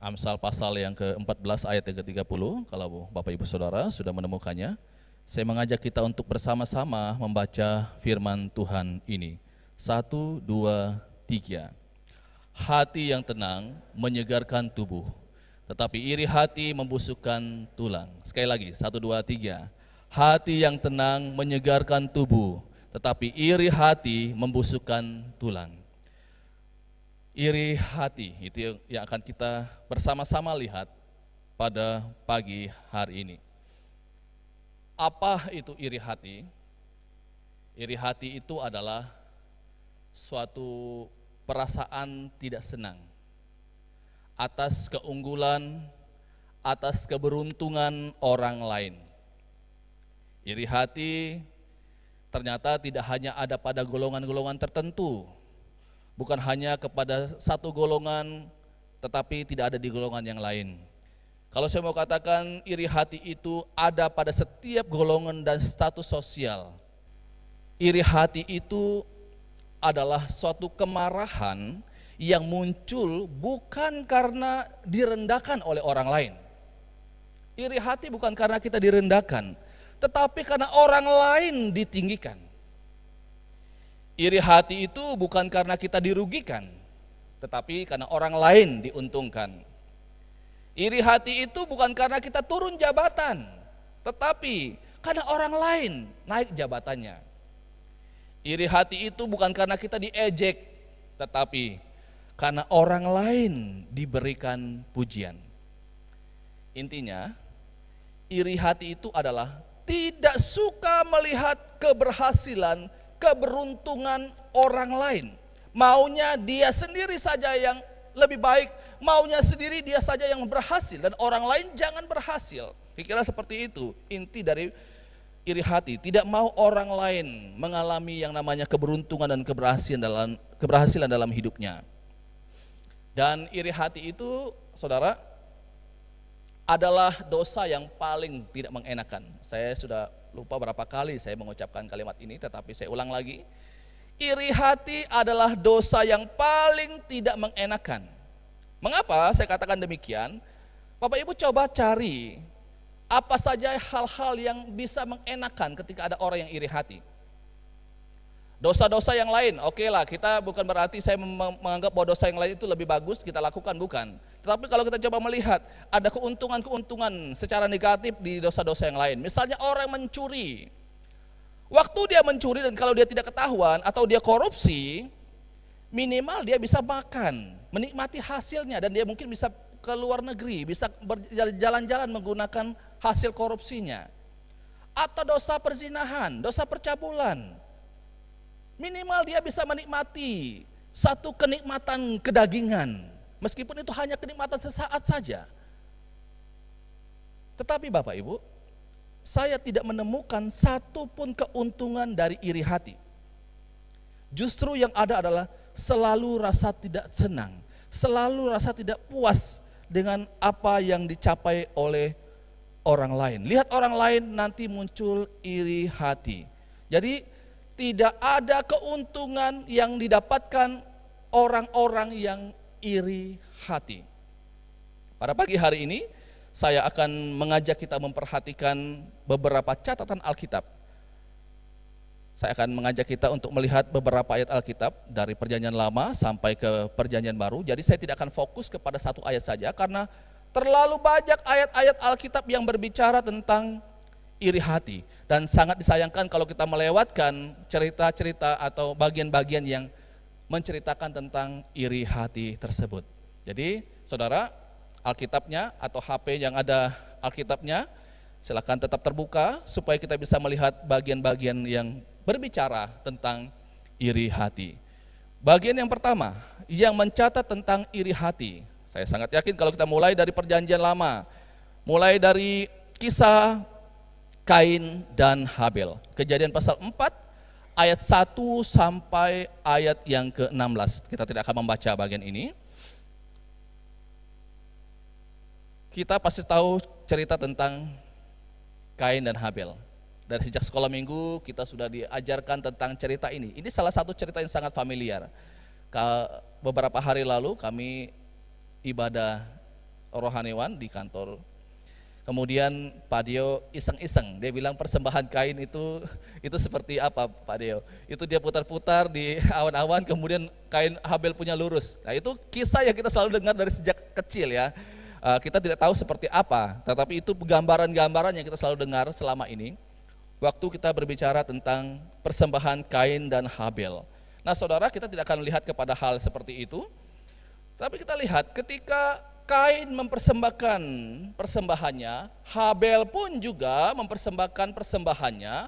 Amsal pasal yang ke-14 ayat yang ke-30, kalau Bapak Ibu Saudara sudah menemukannya, saya mengajak kita untuk bersama-sama membaca firman Tuhan ini. 1, 2, 3. Hati yang tenang menyegarkan tubuh, tetapi iri hati membusukkan tulang. Sekali lagi, 1, 2, 3. Hati yang tenang menyegarkan tubuh, tetapi iri hati membusukkan tulang. Iri hati itu yang akan kita bersama-sama lihat pada pagi hari ini. Apa itu iri hati? Iri hati itu adalah suatu perasaan tidak senang atas keunggulan, atas keberuntungan orang lain. Iri hati ternyata tidak hanya ada pada golongan-golongan tertentu, bukan hanya kepada satu golongan, tetapi tidak ada di golongan yang lain. Kalau saya mau katakan, iri hati itu ada pada setiap golongan dan status sosial. Iri hati itu adalah suatu kemarahan yang muncul bukan karena direndahkan oleh orang lain. Iri hati bukan karena kita direndahkan, tetapi karena orang lain ditinggikan. Iri hati itu bukan karena kita dirugikan, tetapi karena orang lain diuntungkan. Iri hati itu bukan karena kita turun jabatan, tetapi karena orang lain naik jabatannya. Iri hati itu bukan karena kita diejek, tetapi karena orang lain diberikan pujian. Intinya, iri hati itu adalah tidak suka melihat keberhasilan, keberuntungan orang lain. Maunya dia sendiri saja yang lebih baik, maunya sendiri dia saja yang berhasil dan orang lain jangan berhasil. Kira-kira seperti itu inti dari iri hati. Tidak mau orang lain mengalami yang namanya keberuntungan dan keberhasilan dalam hidupnya. Dan iri hati itu, saudara, adalah dosa yang paling tidak mengenakan. Saya sudah lupa berapa kali saya mengucapkan kalimat ini, tetapi saya ulang lagi. Iri hati adalah dosa yang paling tidak mengenakan. Mengapa saya katakan demikian? Bapak Ibu coba cari apa saja hal-hal yang bisa mengenakan ketika ada orang yang iri hati. Dosa-dosa yang lain, oke lah, kita bukan berarti saya menganggap bahwa dosa yang lain itu lebih bagus kita lakukan, bukan. Tetapi kalau kita coba melihat, ada keuntungan-keuntungan secara negatif di dosa-dosa yang lain. Misalnya orang mencuri, waktu dia mencuri dan kalau dia tidak ketahuan atau dia korupsi, minimal dia bisa makan, menikmati hasilnya, dan dia mungkin bisa ke luar negeri, bisa berjalan-jalan menggunakan hasil korupsinya. Atau dosa perzinahan, dosa percabulan, minimal dia bisa menikmati satu kenikmatan kedagingan, meskipun itu hanya kenikmatan sesaat saja. Tetapi Bapak Ibu, saya tidak menemukan satu pun keuntungan dari iri hati. Justru yang ada adalah selalu rasa tidak senang, selalu rasa tidak puas dengan apa yang dicapai oleh orang lain. Lihat orang lain, nanti muncul iri hati. Jadi tidak ada keuntungan yang didapatkan orang-orang yang iri hati. Pada pagi hari ini saya akan mengajak kita memperhatikan beberapa catatan Alkitab. Saya akan mengajak kita untuk melihat beberapa ayat Alkitab dari Perjanjian Lama sampai ke Perjanjian Baru. Jadi saya tidak akan fokus kepada satu ayat saja karena terlalu banyak ayat-ayat Alkitab yang berbicara tentang iri hati. Dan sangat disayangkan kalau kita melewatkan cerita-cerita atau bagian-bagian yang menceritakan tentang iri hati tersebut. Jadi saudara, Alkitabnya atau HP yang ada Alkitabnya silakan tetap terbuka supaya kita bisa melihat bagian-bagian yang berbicara tentang iri hati. Bagian yang pertama yang mencatat tentang iri hati, saya sangat yakin kalau kita mulai dari Perjanjian Lama, mulai dari kisah Kain dan Habel, Kejadian pasal 4 ayat 1 sampai ayat yang ke-16. Kita tidak akan membaca bagian ini. Kita pasti tahu cerita tentang Kain dan Habel. Dari sejak sekolah minggu kita sudah diajarkan tentang cerita ini. Ini salah satu cerita yang sangat familiar. Beberapa hari lalu kami ibadah rohaniwan di kantor. Kemudian Pak Dio iseng-iseng, dia bilang persembahan kain itu seperti apa Pak Dio? Itu dia putar-putar di awan-awan, kemudian kain Habel punya lurus. Nah itu kisah yang kita selalu dengar dari sejak kecil ya. Kita tidak tahu seperti apa, tetapi itu gambaran-gambaran yang kita selalu dengar selama ini. Waktu kita berbicara tentang persembahan Kain dan Habel. Nah saudara, kita tidak akan lihat kepada hal seperti itu, tapi kita lihat ketika Kain mempersembahkan persembahannya, Habel pun juga mempersembahkan persembahannya,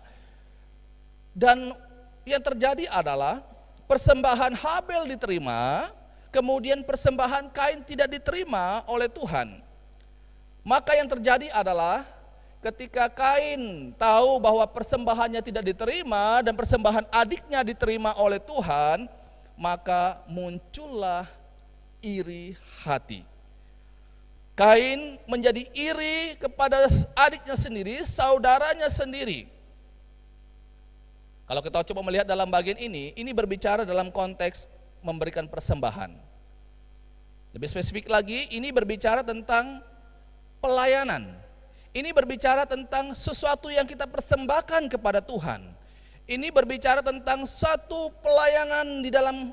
dan yang terjadi adalah persembahan Habel diterima, kemudian persembahan Kain tidak diterima oleh Tuhan. Maka yang terjadi adalah ketika Kain tahu bahwa persembahannya tidak diterima dan persembahan adiknya diterima oleh Tuhan, maka muncullah iri hati. Kain menjadi iri kepada adiknya sendiri, saudaranya sendiri. Kalau kita coba melihat dalam bagian ini berbicara dalam konteks memberikan persembahan. Lebih spesifik lagi, ini berbicara tentang pelayanan. Ini berbicara tentang sesuatu yang kita persembahkan kepada Tuhan. Ini berbicara tentang satu pelayanan di dalam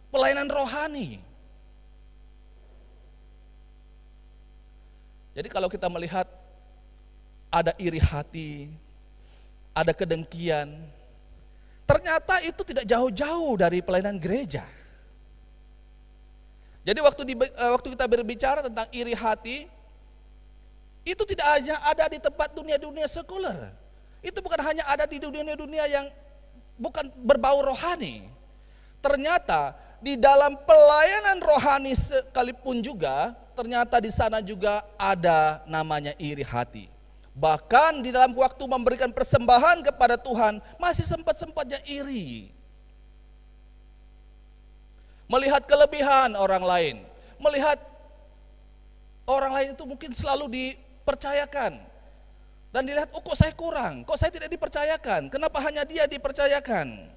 pelayanan rohani. Jadi kalau kita melihat ada iri hati, ada kedengkian, ternyata itu tidak jauh-jauh dari pelayanan gereja. Jadi waktu kita berbicara tentang iri hati, itu tidak hanya ada di tempat dunia-dunia sekuler. Itu bukan hanya ada di dunia-dunia yang bukan berbau rohani. Ternyata di dalam pelayanan rohani sekalipun juga, ternyata di sana juga ada namanya iri hati. Bahkan di dalam waktu memberikan persembahan kepada Tuhan, masih sempat-sempatnya iri. Melihat kelebihan orang lain, melihat orang lain itu mungkin selalu dipercayakan. Dan dilihat, oh kok saya kurang, kok saya tidak dipercayakan, kenapa hanya dia dipercayakan.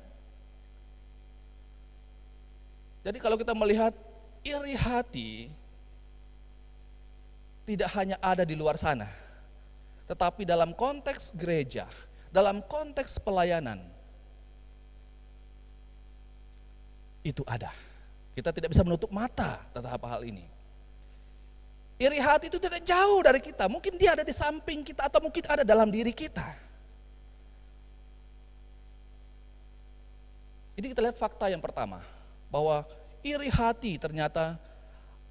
Jadi kalau kita melihat iri hati, tidak hanya ada di luar sana, tetapi dalam konteks gereja, dalam konteks pelayanan, itu ada. Kita tidak bisa menutup mata terhadap hal ini. Iri hati itu tidak jauh dari kita, mungkin dia ada di samping kita atau mungkin ada dalam diri kita. Ini kita lihat fakta yang pertama, bahwa iri hati ternyata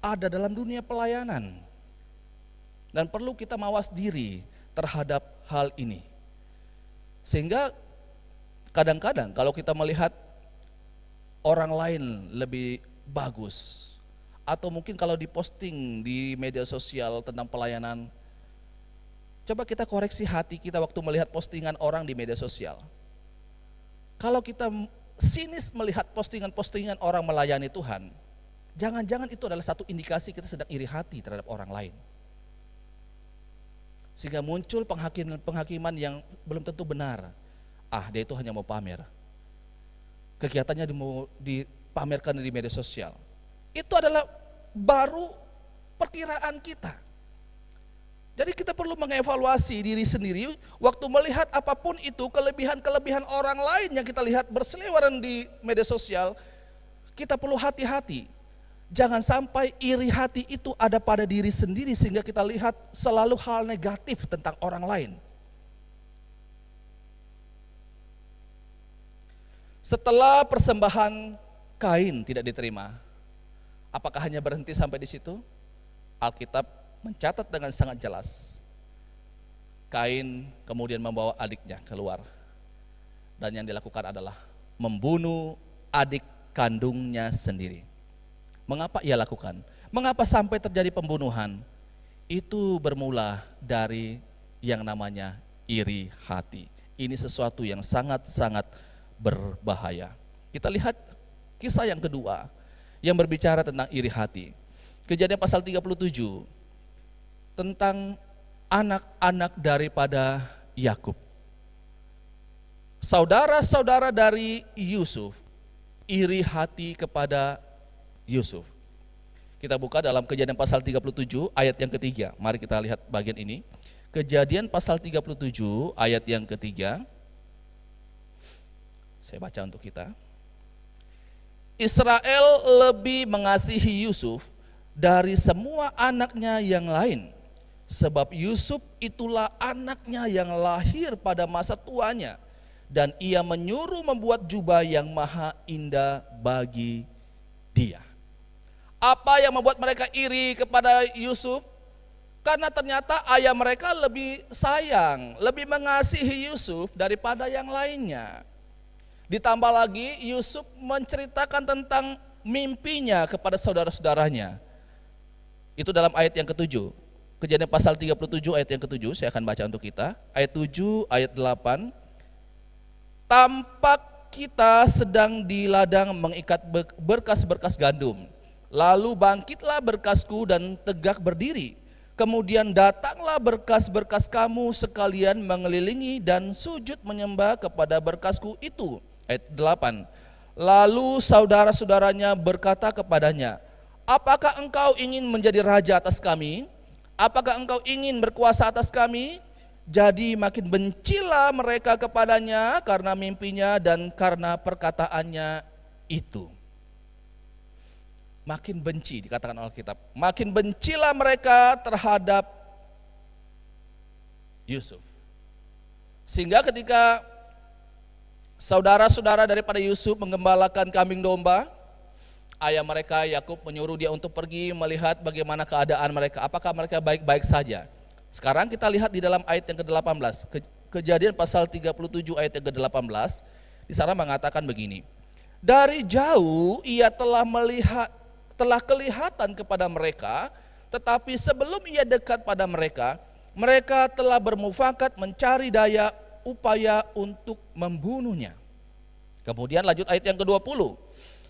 ada dalam dunia pelayanan. Dan perlu kita mawas diri terhadap hal ini. Sehingga kadang-kadang kalau kita melihat orang lain lebih bagus, atau mungkin kalau diposting di media sosial tentang pelayanan, coba kita koreksi hati kita waktu melihat postingan orang di media sosial. Kalau kita sinis melihat postingan-postingan orang melayani Tuhan, jangan-jangan itu adalah satu indikasi kita sedang iri hati terhadap orang lain. Sehingga muncul penghakiman yang belum tentu benar. Dia itu hanya mau pamer. Kegiatannya mau dipamerkan di media sosial. Itu adalah baru perkiraan kita. Jadi kita perlu mengevaluasi diri sendiri waktu melihat apapun itu, kelebihan-kelebihan orang lain yang kita lihat berseliweran di media sosial, kita perlu hati-hati. Jangan sampai iri hati itu ada pada diri sendiri sehingga kita lihat selalu hal negatif tentang orang lain. Setelah persembahan Kain tidak diterima, apakah hanya berhenti sampai di situ? Alkitab mencatat dengan sangat jelas. Kain kemudian membawa adiknya keluar. Dan yang dilakukan adalah membunuh adik kandungnya sendiri. Mengapa ia lakukan? Mengapa sampai terjadi pembunuhan? Itu bermula dari yang namanya iri hati. Ini sesuatu yang sangat-sangat berbahaya. Kita lihat kisah yang kedua yang berbicara tentang iri hati. Kejadian pasal 37 tentang anak-anak daripada Yakub. Saudara-saudara dari Yusuf iri hati kepada Yusuf. Kita buka dalam Kejadian pasal 37 ayat yang ketiga. Mari kita lihat bagian ini. Kejadian pasal 37 ayat yang ketiga. Saya baca untuk kita. Israel lebih mengasihi Yusuf dari semua anaknya yang lain, sebab Yusuf itulah anaknya yang lahir pada masa tuanya, dan ia menyuruh membuat jubah yang maha indah bagi dia. Apa yang membuat mereka iri kepada Yusuf? Karena ternyata ayah mereka lebih sayang, lebih mengasihi Yusuf daripada yang lainnya. Ditambah lagi Yusuf menceritakan tentang mimpinya kepada saudara-saudaranya. Itu dalam ayat yang ke-7. Kejadian pasal 37 ayat yang ke-7, saya akan baca untuk kita. Ayat 7, ayat 8. Tampak kita sedang di ladang mengikat berkas-berkas gandum. Lalu bangkitlah berkasku dan tegak berdiri. Kemudian datanglah berkas-berkas kamu sekalian mengelilingi dan sujud menyembah kepada berkasku itu. Ayat 8. Lalu saudara-saudaranya berkata kepadanya, apakah engkau ingin menjadi raja atas kami? Apakah engkau ingin berkuasa atas kami? Jadi makin bencilah mereka kepadanya karena mimpinya dan karena perkataannya itu. Makin benci, dikatakan Alkitab. Makin bencilah mereka terhadap Yusuf. Sehingga ketika saudara-saudara daripada Yusuf menggembalakan kambing domba, ayah mereka Yakub menyuruh dia untuk pergi melihat bagaimana keadaan mereka. Apakah mereka baik-baik saja? Sekarang kita lihat di dalam ayat yang ke-18. Kejadian pasal 37 ayat yang ke-18. Di sana mengatakan begini. Dari jauh ia telah kelihatan kepada mereka, tetapi sebelum ia dekat pada mereka, mereka telah bermufakat mencari daya upaya untuk membunuhnya. Kemudian lanjut ayat yang ke-20.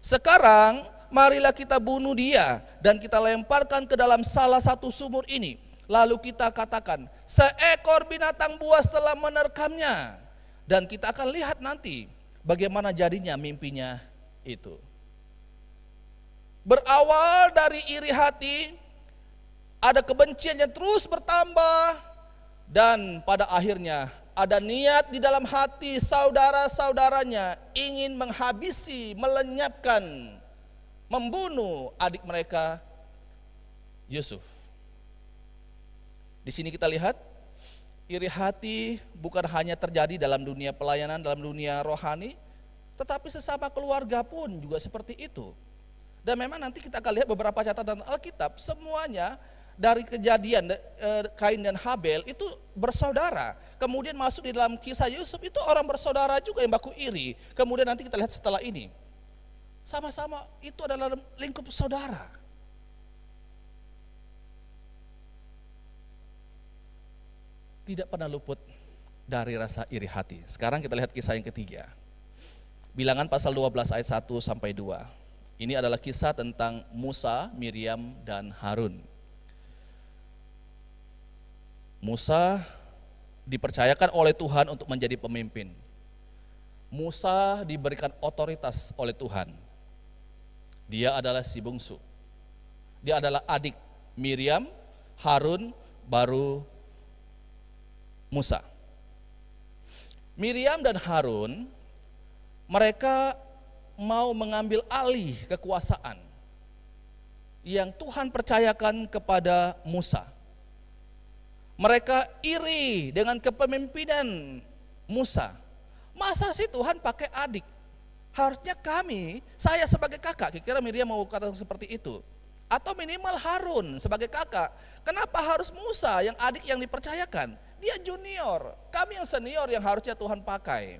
Sekarang marilah kita bunuh dia dan kita lemparkan ke dalam salah satu sumur ini. Lalu kita katakan, seekor binatang buas telah menerkamnya. Dan kita akan lihat nanti bagaimana jadinya mimpinya itu. Berawal dari iri hati, ada kebencian yang terus bertambah, dan pada akhirnya ada niat di dalam hati saudara-saudaranya ingin menghabisi, melenyapkan, membunuh adik mereka Yusuf. Di sini kita lihat iri hati bukan hanya terjadi dalam dunia pelayanan, dalam dunia rohani, tetapi sesama keluarga pun juga seperti itu. Dan memang nanti kita akan lihat beberapa catatan Alkitab, semuanya dari kejadian Kain dan Habel itu bersaudara. Kemudian masuk di dalam kisah Yusuf itu orang bersaudara juga yang baku iri. Kemudian nanti kita lihat setelah ini, sama-sama itu adalah lingkup saudara. Tidak pernah luput dari rasa iri hati. Sekarang kita lihat kisah yang ketiga. Bilangan pasal 12 ayat 1 sampai 2. Ini adalah kisah tentang Musa, Miriam, dan Harun. Musa dipercayakan oleh Tuhan untuk menjadi pemimpin. Musa diberikan otoritas oleh Tuhan. Dia adalah si bungsu. Dia adalah adik Miriam, Harun, baru Musa. Miriam dan Harun, mereka mau mengambil alih kekuasaan yang Tuhan percayakan kepada Musa. Mereka iri dengan kepemimpinan Musa. Masa sih Tuhan pakai adik? Harusnya saya sebagai kakak, kira-kira Miriam mau kata seperti itu. Atau minimal Harun sebagai kakak. Kenapa harus Musa yang adik yang dipercayakan? Dia junior, kami yang senior yang harusnya Tuhan pakai.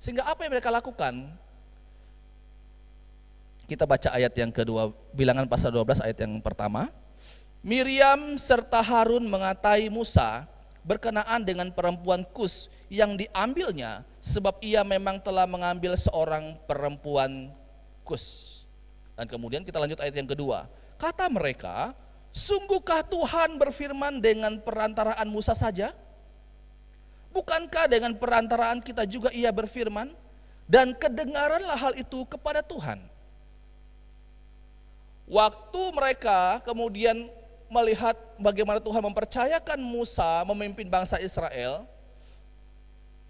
Sehingga apa yang mereka lakukan? Kita baca ayat yang kedua, Bilangan pasal 12 ayat yang pertama. Miriam serta Harun mengatai Musa berkenaan dengan perempuan Kus yang diambilnya, sebab ia memang telah mengambil seorang perempuan Kus. Dan kemudian kita lanjut ayat yang kedua. Kata mereka, sungguhkah Tuhan berfirman dengan perantaraan Musa saja? Bukankah dengan perantaraan kita juga ia berfirman? Dan kedengaranlah hal itu kepada Tuhan. Waktu mereka kemudian melihat bagaimana Tuhan mempercayakan Musa memimpin bangsa Israel,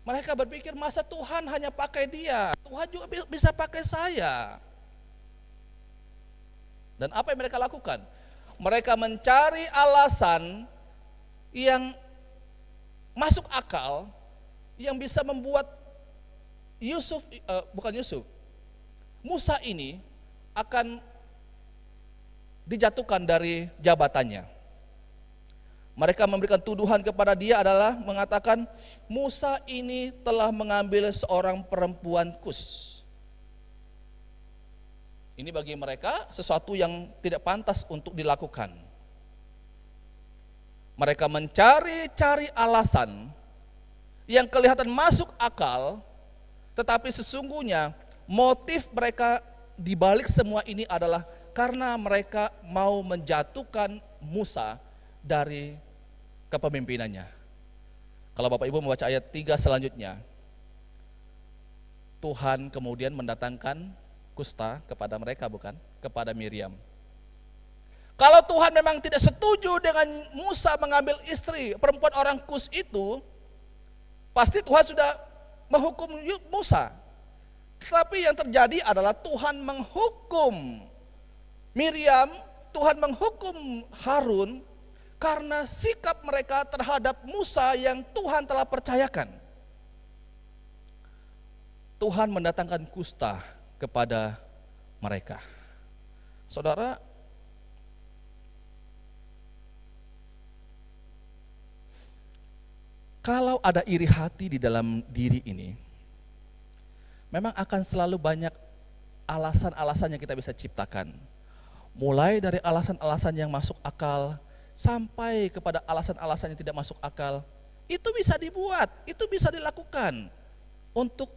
mereka berpikir, masa Tuhan hanya pakai dia, Tuhan juga bisa pakai saya. Dan apa yang mereka lakukan? Mereka mencari alasan yang masuk akal, yang bisa membuat Musa ini akan dijatuhkan dari jabatannya. Mereka memberikan tuduhan kepada dia adalah mengatakan, Musa ini telah mengambil seorang perempuan Kus. Ini bagi mereka sesuatu yang tidak pantas untuk dilakukan. Mereka mencari alasan yang kelihatan masuk akal, tetapi sesungguhnya motif mereka di balik semua ini adalah karena mereka mau menjatuhkan Musa dari kepemimpinannya. Kalau Bapak Ibu membaca ayat 3 selanjutnya, Tuhan kemudian mendatangkan kusta kepada mereka, bukan? Kepada Miriam. Kalau Tuhan memang tidak setuju dengan Musa mengambil istri perempuan orang Kus itu, pasti Tuhan sudah menghukum Musa. Tetapi yang terjadi adalah Tuhan menghukum Miriam, Tuhan menghukum Harun karena sikap mereka terhadap Musa yang Tuhan telah percayakan. Tuhan mendatangkan kusta kepada mereka. Saudara, kalau ada iri hati di dalam diri ini, memang akan selalu banyak alasan-alasan yang kita bisa ciptakan. Mulai dari alasan-alasan yang masuk akal, sampai kepada alasan-alasan yang tidak masuk akal. Itu bisa dibuat, itu bisa dilakukan untuk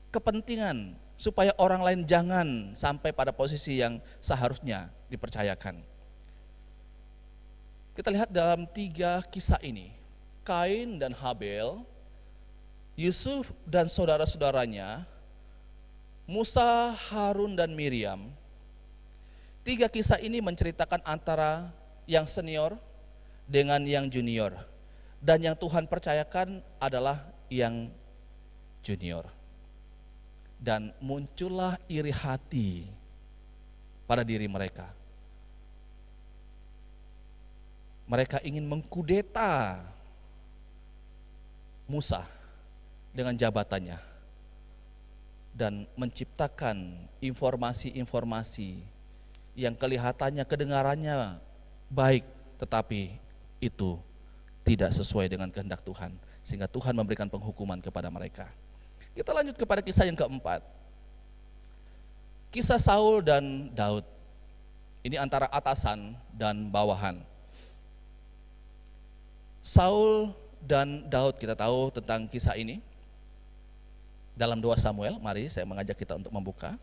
kepentingan, supaya orang lain jangan sampai pada posisi yang seharusnya dipercayakan. Kita lihat dalam 3 kisah ini, Kain dan Habel, Yusuf dan saudara-saudaranya, Musa, Harun dan Miriam. 3 kisah ini menceritakan antara yang senior dengan yang junior. Dan yang Tuhan percayakan adalah yang junior. Dan muncullah iri hati pada diri mereka. Mereka ingin mengkudeta Musa dengan jabatannya dan menciptakan informasi-informasi yang kelihatannya, kedengarannya baik, tetapi itu tidak sesuai dengan kehendak Tuhan, sehingga Tuhan memberikan penghukuman kepada mereka. Kita lanjut kepada kisah yang keempat, kisah Saul dan Daud. Ini antara atasan dan bawahan. Saul dan Daud, kita tahu tentang kisah ini dalam 2 Samuel. Mari saya mengajak kita untuk membuka.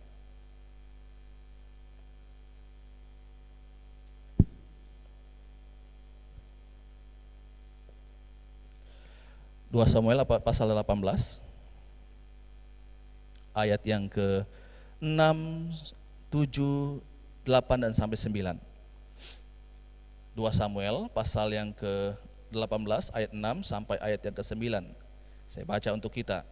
Dua Samuel pasal 18 ayat yang ke-6, 7, 8 dan sampai 9. 2 Samuel pasal yang ke-18 ayat 6 sampai ayat yang ke-9. Saya baca untuk kita.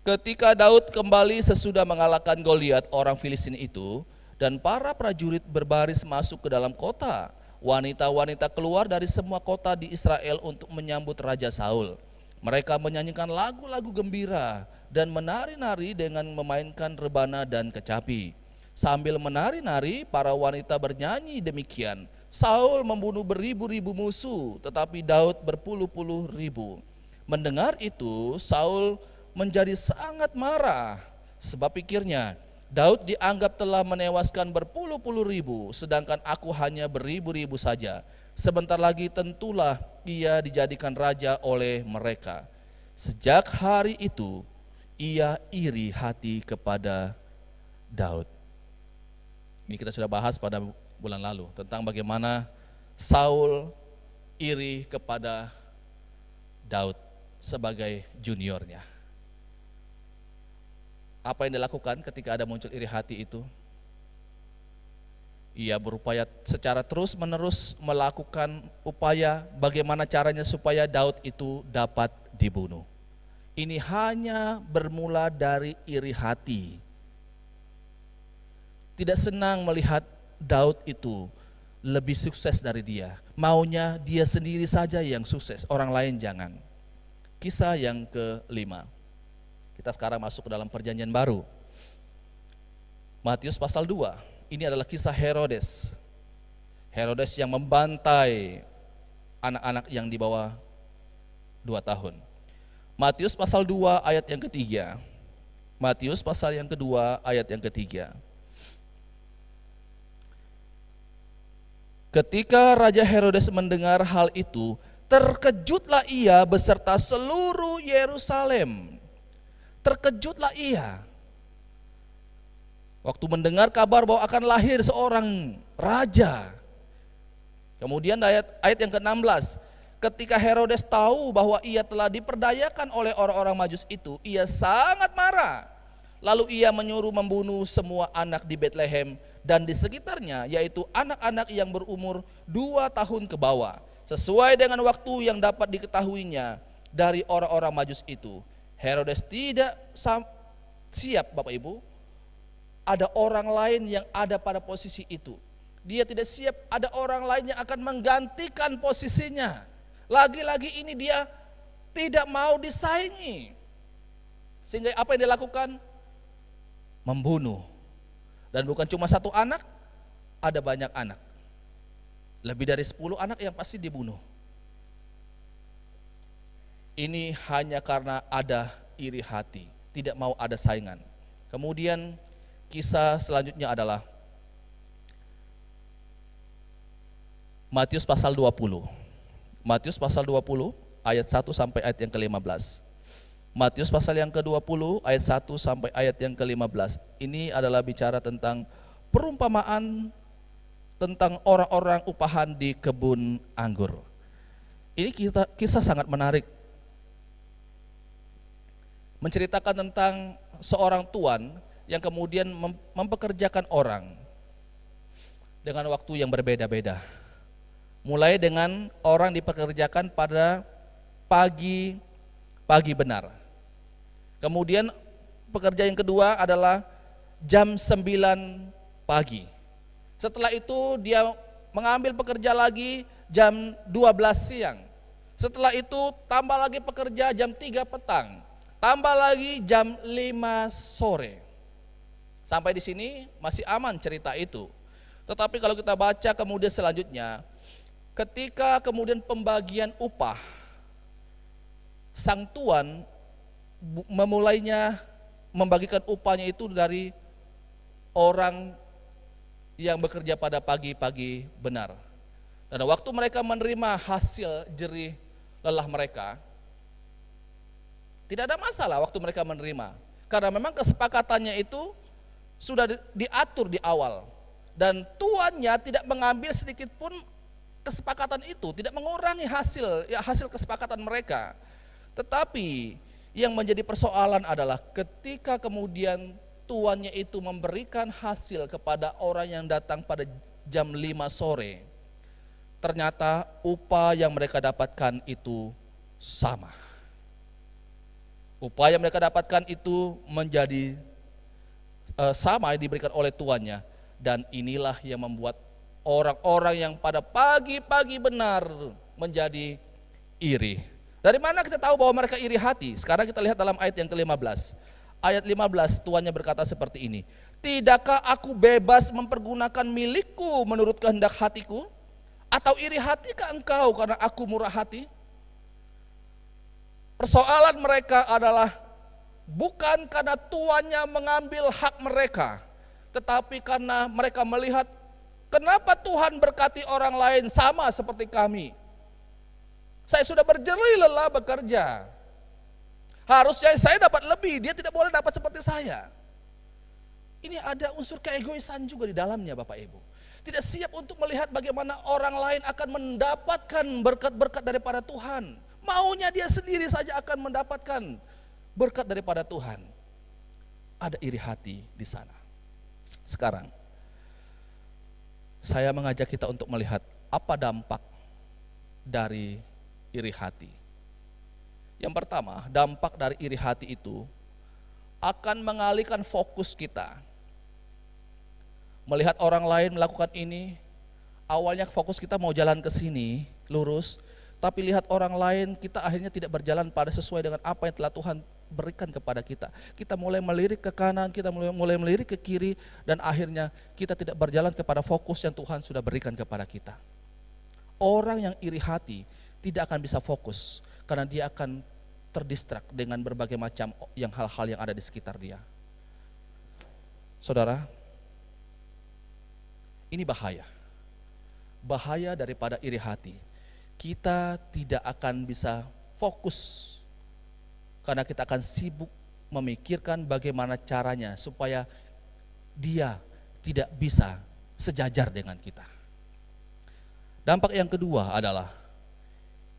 Ketika Daud kembali sesudah mengalahkan Goliat orang Filistin itu, dan para prajurit berbaris masuk ke dalam kota, wanita-wanita keluar dari semua kota di Israel untuk menyambut Raja Saul. Mereka menyanyikan lagu-lagu gembira dan menari-nari dengan memainkan rebana dan kecapi. Sambil menari-nari, para wanita bernyanyi demikian, Saul membunuh beribu-ribu musuh, tetapi Daud berpuluh-puluh ribu. Mendengar itu, Saul menjadi sangat marah, sebab pikirnya, Daud dianggap telah menewaskan berpuluh-puluh ribu, sedangkan aku hanya beribu-ribu saja. Sebentar lagi tentulah ia dijadikan raja oleh mereka. Sejak hari itu, ia iri hati kepada Daud. Ini kita sudah bahas pada bulan lalu tentang bagaimana Saul iri kepada Daud sebagai juniornya. Apa yang dilakukan ketika ada muncul iri hati itu? Ia berupaya secara terus-menerus melakukan upaya bagaimana caranya supaya Daud itu dapat dibunuh. Ini hanya bermula dari iri hati. Tidak senang melihat Daud itu lebih sukses dari dia. Maunya dia sendiri saja yang sukses, orang lain jangan. Kisah yang kelima. Kita sekarang masuk ke dalam perjanjian baru. Matius pasal 2. Ini adalah kisah Herodes. Herodes yang membantai anak-anak yang di bawah 2 tahun. Matius pasal 2 ayat yang ketiga. Matius pasal yang kedua ayat yang ketiga. Ketika Raja Herodes mendengar hal itu, terkejutlah ia beserta seluruh Yerusalem. Terkejutlah ia. Waktu mendengar kabar bahwa akan lahir seorang raja. Kemudian ayat yang ke-16, ketika Herodes tahu bahwa ia telah diperdayakan oleh orang-orang Majus itu, ia sangat marah. Lalu ia menyuruh membunuh semua anak di Betlehem dan di sekitarnya, yaitu anak-anak yang berumur 2 tahun ke bawah, sesuai dengan waktu yang dapat diketahuinya dari orang-orang Majus itu. Herodes tidak siap, Bapak Ibu, ada orang lain yang ada pada posisi itu. Dia tidak siap ada orang lain yang akan menggantikan posisinya. Lagi-lagi ini dia tidak mau disaingi. Sehingga apa yang dia lakukan? Membunuh. Dan bukan cuma 1 anak, ada banyak anak. Lebih dari 10 anak yang pasti dibunuh. Ini hanya karena ada iri hati, tidak mau ada saingan. Kemudian kisah selanjutnya adalah Matius pasal 20. Matius pasal 20 ayat 1 sampai ayat yang ke-15. Matius pasal yang ke-20 ayat 1 sampai ayat yang ke-15. Ini adalah bicara tentang perumpamaan tentang orang-orang upahan di kebun anggur. Ini kisah sangat menarik. Menceritakan tentang seorang tuan yang kemudian mempekerjakan orang dengan waktu yang berbeda-beda. Mulai dengan orang dipekerjakan pada pagi benar. Kemudian pekerjaan yang kedua adalah jam 9 pagi. Setelah itu dia mengambil pekerja lagi jam 12 siang. Setelah itu tambah lagi pekerja jam 3 petang. Tambah lagi jam 5 sore. Sampai di sini masih aman cerita itu. Tetapi kalau kita baca kemudian selanjutnya, ketika kemudian pembagian upah, sang tuan memulainya membagikan upahnya itu dari orang yang bekerja pada pagi-pagi benar. Dan waktu mereka menerima hasil jerih lelah mereka, tidak ada masalah waktu mereka menerima. Karena memang kesepakatannya itu sudah diatur di awal. Dan tuannya tidak mengambil sedikit pun kesepakatan itu, tidak mengurangi hasil kesepakatan mereka. Tetapi yang menjadi persoalan adalah ketika kemudian tuannya itu memberikan hasil kepada orang yang datang pada jam 5 sore, ternyata upah yang mereka dapatkan itu sama. Upah yang mereka dapatkan itu menjadi sama yang diberikan oleh tuannya. Dan inilah yang membuat orang-orang yang pada pagi-pagi benar menjadi iri. Dari mana kita tahu bahwa mereka iri hati? Sekarang kita lihat dalam ayat yang ke-15. Ayat 15 tuannya berkata seperti ini. Tidakkah aku bebas mempergunakan milikku menurut kehendak hatiku? Atau iri hatikah engkau karena aku murah hati? Persoalan mereka adalah bukan karena tuannya mengambil hak mereka, tetapi karena mereka melihat kenapa Tuhan berkati orang lain sama seperti kami. Saya sudah berjerih lelah bekerja. Harusnya saya dapat lebih, dia tidak boleh dapat seperti saya. Ini ada unsur keegoisan juga di dalamnya Bapak Ibu. Tidak siap untuk melihat bagaimana orang lain akan mendapatkan berkat-berkat daripada Tuhan. Maunya dia sendiri saja akan mendapatkan berkat daripada Tuhan. Ada iri hati di sana. Sekarang, saya mengajak kita untuk melihat apa dampak dari iri hati. Yang pertama, dampak dari iri hati itu akan mengalihkan fokus kita. Melihat orang lain melakukan ini, awalnya fokus kita mau jalan ke sini, lurus, tapi lihat orang lain, kita akhirnya tidak berjalan pada sesuai dengan apa yang telah Tuhan berikan kepada kita. Kita mulai melirik ke kanan, kita mulai melirik ke kiri, dan akhirnya kita tidak berjalan kepada fokus yang Tuhan sudah berikan kepada kita. Orang yang iri hati tidak akan bisa fokus, karena dia akan terdistrak dengan berbagai macam hal-hal yang ada di sekitar dia. Saudara, ini bahaya. Bahaya daripada iri hati. Kita tidak akan bisa fokus, karena kita akan sibuk memikirkan bagaimana caranya supaya dia tidak bisa sejajar dengan kita. Dampak yang kedua adalah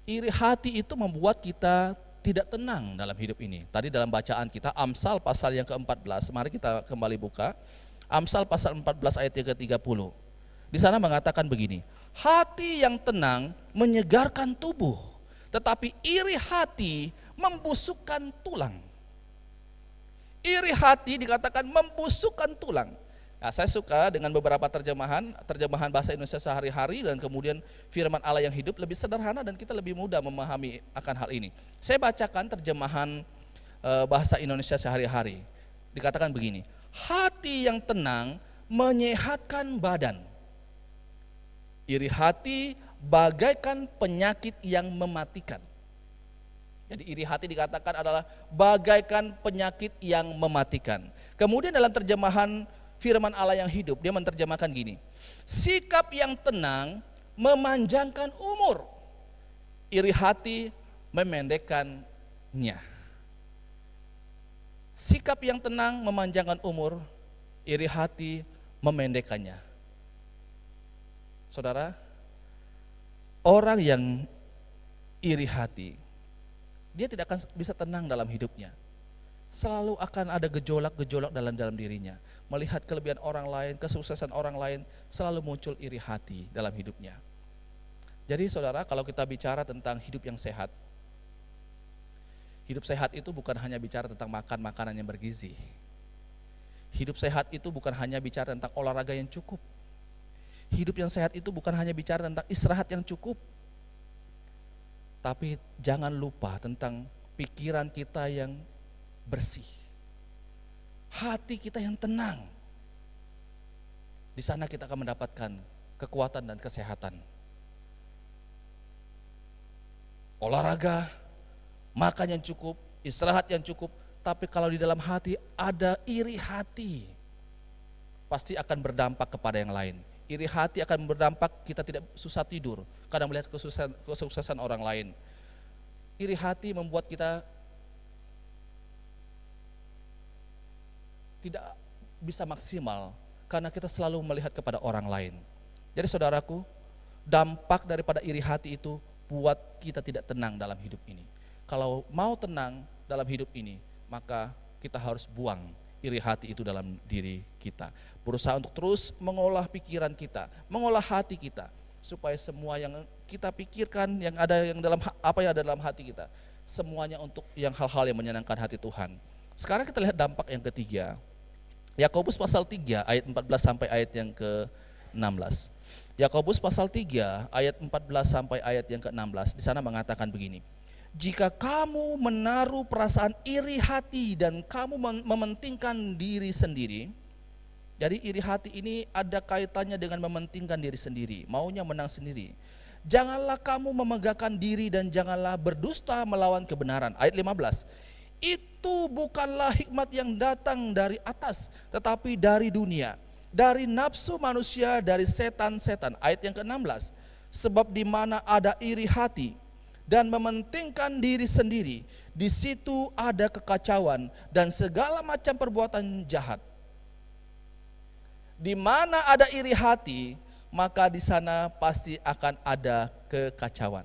iri hati itu membuat kita tidak tenang dalam hidup ini. Tadi dalam bacaan kita Amsal pasal yang ke-14, mari kita kembali buka. Amsal pasal 14 ayat yang ke-30. Di sana mengatakan begini, hati yang tenang menyegarkan tubuh, tetapi iri hati membusukkan tulang. Iri hati dikatakan membusukkan tulang. Nah, saya suka dengan beberapa terjemahan bahasa Indonesia sehari-hari, dan kemudian firman Allah yang hidup lebih sederhana dan kita lebih mudah memahami akan hal ini. Saya bacakan terjemahan bahasa Indonesia sehari-hari. Dikatakan begini, hati yang tenang menyehatkan badan. Iri hati bagaikan penyakit yang mematikan. Jadi iri hati dikatakan adalah bagaikan penyakit yang mematikan. Kemudian dalam terjemahan firman Allah yang hidup, dia menerjemahkan gini, sikap yang tenang memanjangkan umur, iri hati memendekkannya. Sikap yang tenang memanjangkan umur, iri hati memendekkannya. Saudara, orang yang iri hati, dia tidak akan bisa tenang dalam hidupnya. Selalu akan ada gejolak-gejolak dalam dirinya. Melihat kelebihan orang lain, kesuksesan orang lain, selalu muncul iri hati dalam hidupnya. Jadi saudara, kalau kita bicara tentang hidup yang sehat, hidup sehat itu bukan hanya bicara tentang makan makanan yang bergizi. Hidup sehat itu bukan hanya bicara tentang olahraga yang cukup. Hidup yang sehat itu bukan hanya bicara tentang istirahat yang cukup. Tapi jangan lupa tentang pikiran kita yang bersih, hati kita yang tenang. Di sana kita akan mendapatkan kekuatan dan kesehatan. Olahraga, makan yang cukup, istirahat yang cukup, tapi kalau di dalam hati ada iri hati, pasti akan berdampak kepada yang lain. Iri hati akan berdampak kita tidak susah tidur karena melihat kesuksesan orang lain. Iri hati membuat kita tidak bisa maksimal karena kita selalu melihat kepada orang lain. Jadi saudaraku, dampak daripada iri hati itu buat kita tidak tenang dalam hidup ini. Kalau mau tenang dalam hidup ini, maka kita harus buang iri hati itu dalam diri kita. Berusaha untuk terus mengolah pikiran kita, mengolah hati kita, supaya semua yang kita pikirkan, yang dalam apa yang ada dalam hati kita, semuanya untuk yang hal-hal yang menyenangkan hati Tuhan. Sekarang kita lihat dampak yang ketiga. Yakobus pasal 3 ayat 14 sampai ayat yang ke-16. Yakobus pasal 3 ayat 14 sampai ayat yang ke-16. Di sana mengatakan begini. Jika kamu menaruh perasaan iri hati dan kamu mementingkan diri sendiri. Jadi iri hati ini ada kaitannya dengan mementingkan diri sendiri, maunya menang sendiri. Janganlah kamu memegahkan diri dan janganlah berdusta melawan kebenaran. Ayat 15. Itu bukanlah hikmat yang datang dari atas, tetapi dari dunia, dari nafsu manusia, dari setan-setan. Ayat yang ke-16. Sebab di mana ada iri hati dan mementingkan diri sendiri, di situ ada kekacauan dan segala macam perbuatan jahat. Di mana ada iri hati, maka di sana pasti akan ada kekacauan.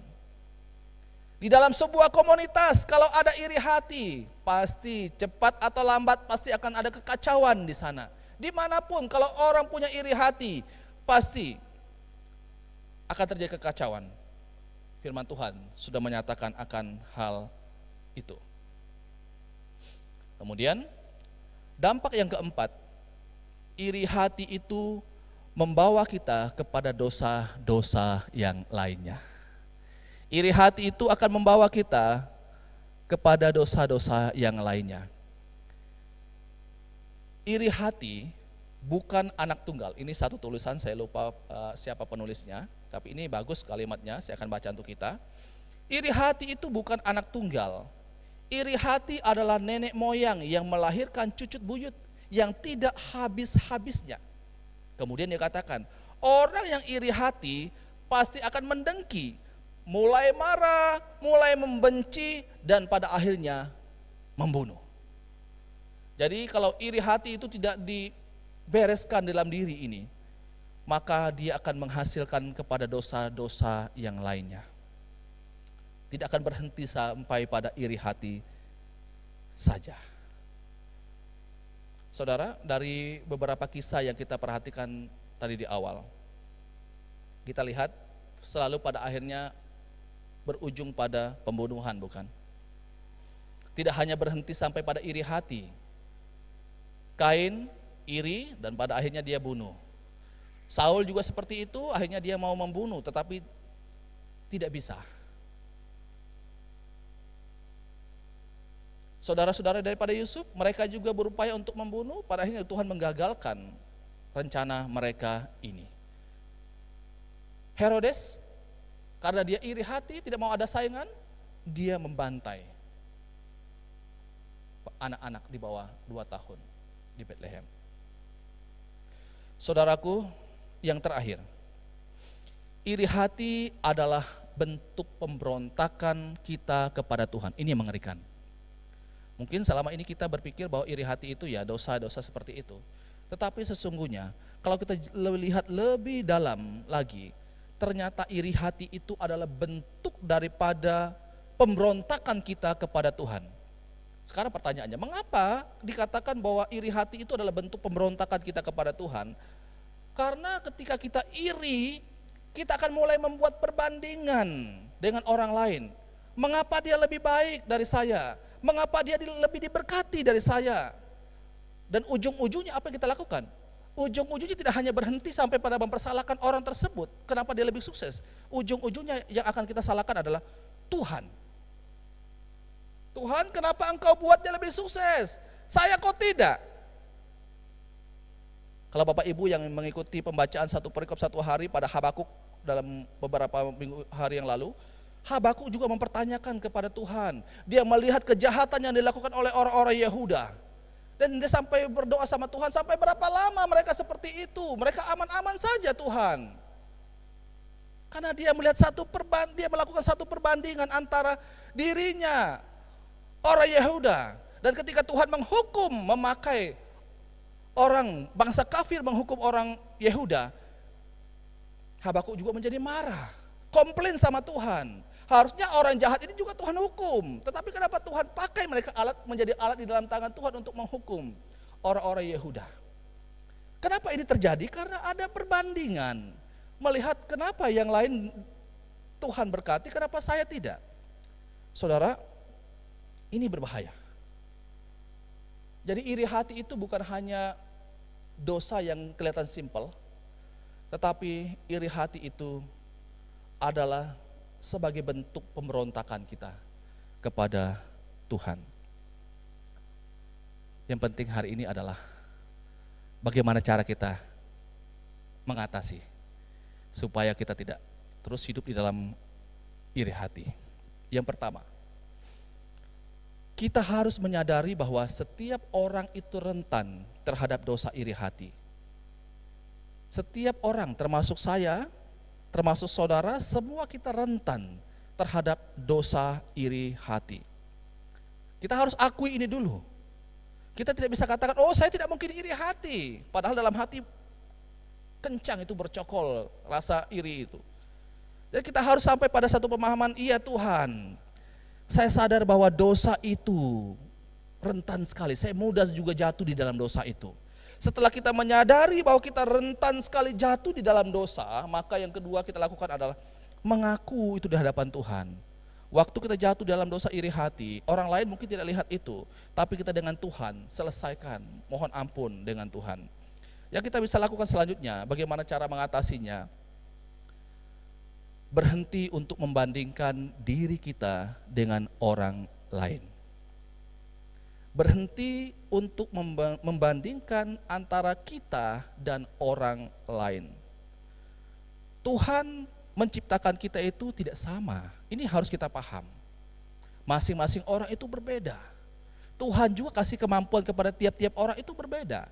Di dalam sebuah komunitas, kalau ada iri hati, pasti cepat atau lambat pasti akan ada kekacauan di sana. Dimanapun kalau orang punya iri hati, pasti akan terjadi kekacauan. Firman Tuhan sudah menyatakan akan hal itu. Kemudian dampak yang keempat, iri hati itu membawa kita kepada dosa-dosa yang lainnya. Iri hati itu akan membawa kita kepada dosa-dosa yang lainnya. Iri hati bukan anak tunggal. Ini satu tulisan, saya lupa siapa penulisnya, tapi ini bagus kalimatnya, saya akan baca untuk kita. Iri hati itu bukan anak tunggal. Iri hati adalah nenek moyang yang melahirkan cucut buyut yang tidak habis-habisnya. Kemudian dia katakan, orang yang iri hati pasti akan mendengki, mulai marah, mulai membenci, dan pada akhirnya membunuh. Jadi kalau iri hati itu tidak dibereskan dalam diri ini, maka dia akan menghasilkan kepada dosa-dosa yang lainnya. Tidak akan berhenti sampai pada iri hati saja. Saudara, dari beberapa kisah yang kita perhatikan tadi di awal, kita lihat selalu pada akhirnya berujung pada pembunuhan, bukan? Tidak hanya berhenti sampai pada iri hati. Kain iri dan pada akhirnya dia bunuh. Saul juga seperti itu, akhirnya dia mau membunuh tetapi tidak bisa. Saudara-saudara daripada Yusuf, mereka juga berupaya untuk membunuh, pada akhirnya Tuhan menggagalkan rencana mereka ini. Herodes, karena dia iri hati, tidak mau ada saingan, dia membantai anak-anak di bawah 2 tahun di Bethlehem. Saudaraku, yang terakhir, iri hati adalah bentuk pemberontakan kita kepada Tuhan. Ini yang mengerikan. Mungkin selama ini kita berpikir bahwa iri hati itu ya dosa-dosa seperti itu. Tetapi sesungguhnya kalau kita lihat lebih dalam lagi, ternyata iri hati itu adalah bentuk daripada pemberontakan kita kepada Tuhan. Sekarang pertanyaannya, mengapa dikatakan bahwa iri hati itu adalah bentuk pemberontakan kita kepada Tuhan? Karena ketika kita iri, kita akan mulai membuat perbandingan dengan orang lain. Mengapa dia lebih baik dari saya? Mengapa dia lebih diberkati dari saya? Dan ujung-ujungnya apa yang kita lakukan? Ujung-ujungnya tidak hanya berhenti sampai pada mempersalahkan orang tersebut, kenapa dia lebih sukses. Ujung-ujungnya yang akan kita salahkan adalah Tuhan. Tuhan, kenapa engkau buat dia lebih sukses? Saya kok tidak? Kalau Bapak Ibu yang mengikuti pembacaan satu perikop satu hari pada Habakuk dalam beberapa minggu hari yang lalu, Habakuk juga mempertanyakan kepada Tuhan. Dia melihat kejahatan yang dilakukan oleh orang-orang Yehuda. Dan dia sampai berdoa sama Tuhan, sampai berapa lama mereka seperti itu? Mereka aman-aman saja Tuhan. Karena dia melihat dia melakukan satu perbandingan antara dirinya, orang Yehuda. Dan ketika Tuhan menghukum, memakai orang bangsa kafir menghukum orang Yehuda, Habakuk juga menjadi marah, komplain sama Tuhan. Harusnya orang jahat ini juga Tuhan hukum. Tetapi kenapa Tuhan pakai mereka menjadi alat di dalam tangan Tuhan untuk menghukum orang-orang Yehuda? Kenapa ini terjadi? Karena ada perbandingan. Melihat kenapa yang lain Tuhan berkati, kenapa saya tidak? Saudara, ini berbahaya. Jadi iri hati itu bukan hanya dosa yang kelihatan simpel, tetapi iri hati itu adalah sebagai bentuk pemberontakan kita kepada Tuhan. Yang penting hari ini adalah bagaimana cara kita mengatasi supaya kita tidak terus hidup di dalam iri hati. Yang pertama, kita harus menyadari bahwa setiap orang itu rentan terhadap dosa iri hati. Setiap orang, termasuk saya, termasuk saudara, semua kita rentan terhadap dosa iri hati. Kita harus akui ini dulu. Kita tidak bisa katakan, oh saya tidak mungkin iri hati. Padahal dalam hati kencang itu bercokol rasa iri itu. Jadi kita harus sampai pada satu pemahaman, iya Tuhan, saya sadar bahwa dosa itu rentan sekali. Saya mudah juga jatuh di dalam dosa itu. Setelah kita menyadari bahwa kita rentan sekali jatuh di dalam dosa, maka yang kedua kita lakukan adalah mengaku itu di hadapan Tuhan. Waktu kita jatuh dalam dosa iri hati, orang lain mungkin tidak lihat itu, tapi kita dengan Tuhan selesaikan, mohon ampun dengan Tuhan. Yang kita bisa lakukan selanjutnya, bagaimana cara mengatasinya? Berhenti untuk membandingkan diri kita dengan orang lain. Berhenti untuk membandingkan antara kita dan orang lain. Tuhan menciptakan kita itu tidak sama. Ini harus kita paham. Masing-masing orang itu berbeda. Tuhan juga kasih kemampuan kepada tiap-tiap orang itu berbeda.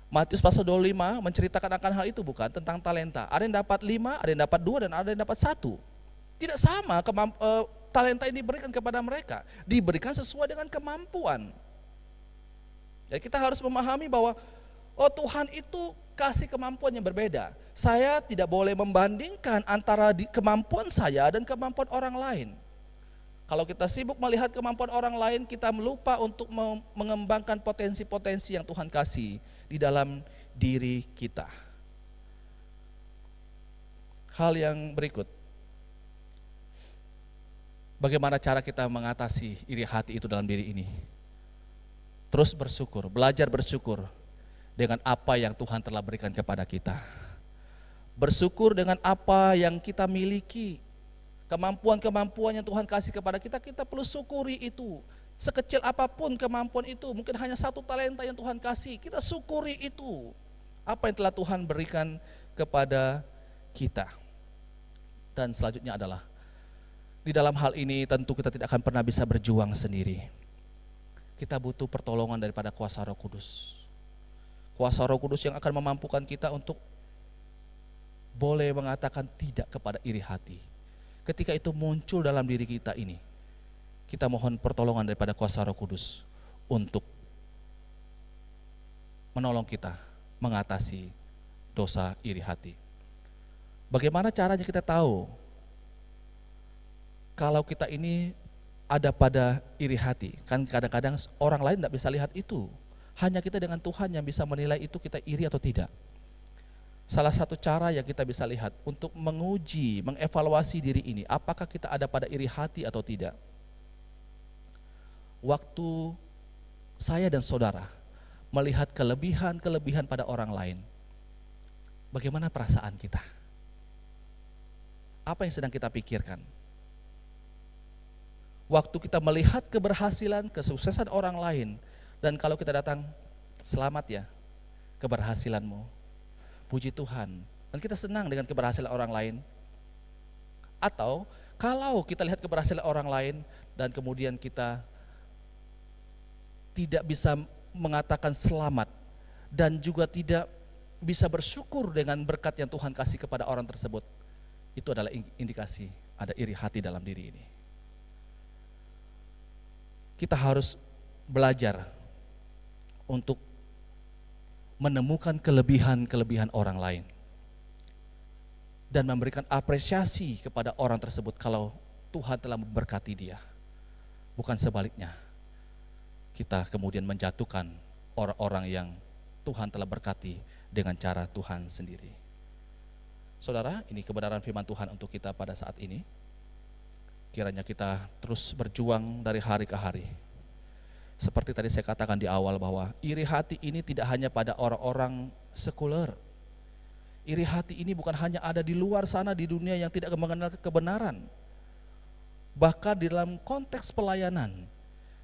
Matius pasal 25 menceritakan akan hal itu, bukan? Tentang talenta. Ada yang dapat 5, ada yang dapat 2, dan ada yang dapat 1. Tidak sama talenta ini diberikan kepada mereka. Diberikan sesuai dengan kemampuan. Jadi kita harus memahami bahwa Tuhan itu kasih kemampuan yang berbeda. Saya tidak boleh membandingkan antara kemampuan saya dan kemampuan orang lain. Kalau kita sibuk melihat kemampuan orang lain, kita lupa untuk mengembangkan potensi-potensi yang Tuhan kasih di dalam diri kita. Hal yang berikut, bagaimana cara kita mengatasi iri hati itu dalam diri ini? Terus bersyukur, belajar bersyukur dengan apa yang Tuhan telah berikan kepada kita. Bersyukur dengan apa yang kita miliki. Kemampuan-kemampuan yang Tuhan kasih kepada kita, kita perlu syukuri itu. Sekecil apapun kemampuan itu, mungkin hanya 1 talenta yang Tuhan kasih, kita syukuri itu. Apa yang telah Tuhan berikan kepada kita. Dan selanjutnya adalah, di dalam hal ini tentu kita tidak akan pernah bisa berjuang sendiri. Kita butuh pertolongan daripada kuasa Roh Kudus. Kuasa Roh Kudus yang akan memampukan kita untuk boleh mengatakan tidak kepada iri hati. Ketika itu muncul dalam diri kita ini, kita mohon pertolongan daripada kuasa Roh Kudus untuk menolong kita mengatasi dosa iri hati. Bagaimana caranya kita tahu kalau kita ini ada pada iri hati? Kan kadang-kadang orang lain tidak bisa lihat itu. Hanya kita dengan Tuhan yang bisa menilai itu kita iri atau tidak. Salah satu cara yang kita bisa lihat untuk menguji, mengevaluasi diri ini, apakah kita ada pada iri hati atau tidak. Waktu saya dan saudara melihat kelebihan-kelebihan pada orang lain, bagaimana perasaan kita? Apa yang sedang kita pikirkan? Waktu kita melihat keberhasilan, kesuksesan orang lain, dan kalau kita datang, selamat ya keberhasilanmu, puji Tuhan, dan kita senang dengan keberhasilan orang lain. Atau kalau kita lihat keberhasilan orang lain dan kemudian kita tidak bisa mengatakan selamat dan juga tidak bisa bersyukur dengan berkat yang Tuhan kasih kepada orang tersebut, itu adalah indikasi ada iri hati dalam diri ini. Kita harus belajar untuk menemukan kelebihan-kelebihan orang lain dan memberikan apresiasi kepada orang tersebut kalau Tuhan telah memberkati dia. Bukan sebaliknya, kita kemudian menjatuhkan orang-orang yang Tuhan telah berkati dengan cara Tuhan sendiri. Saudara, ini kebenaran firman Tuhan untuk kita pada saat ini. Kiranya kita terus berjuang dari hari ke hari. Seperti tadi saya katakan di awal bahwa iri hati ini tidak hanya pada orang-orang sekuler. Iri hati ini bukan hanya ada di luar sana di dunia yang tidak mengenal kebenaran. Bahkan di dalam konteks pelayanan,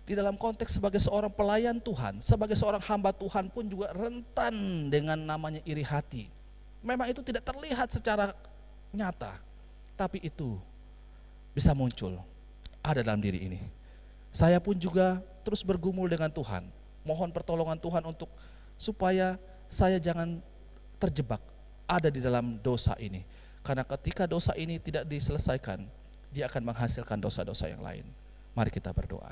di dalam konteks sebagai seorang pelayan Tuhan, sebagai seorang hamba Tuhan pun juga rentan dengan namanya iri hati. Memang itu tidak terlihat secara nyata, tapi itu bisa muncul, ada dalam diri ini. Saya pun juga terus bergumul dengan Tuhan, mohon pertolongan Tuhan untuk supaya saya jangan terjebak ada di dalam dosa ini. Karena ketika dosa ini tidak diselesaikan, dia akan menghasilkan dosa-dosa yang lain. Mari kita berdoa.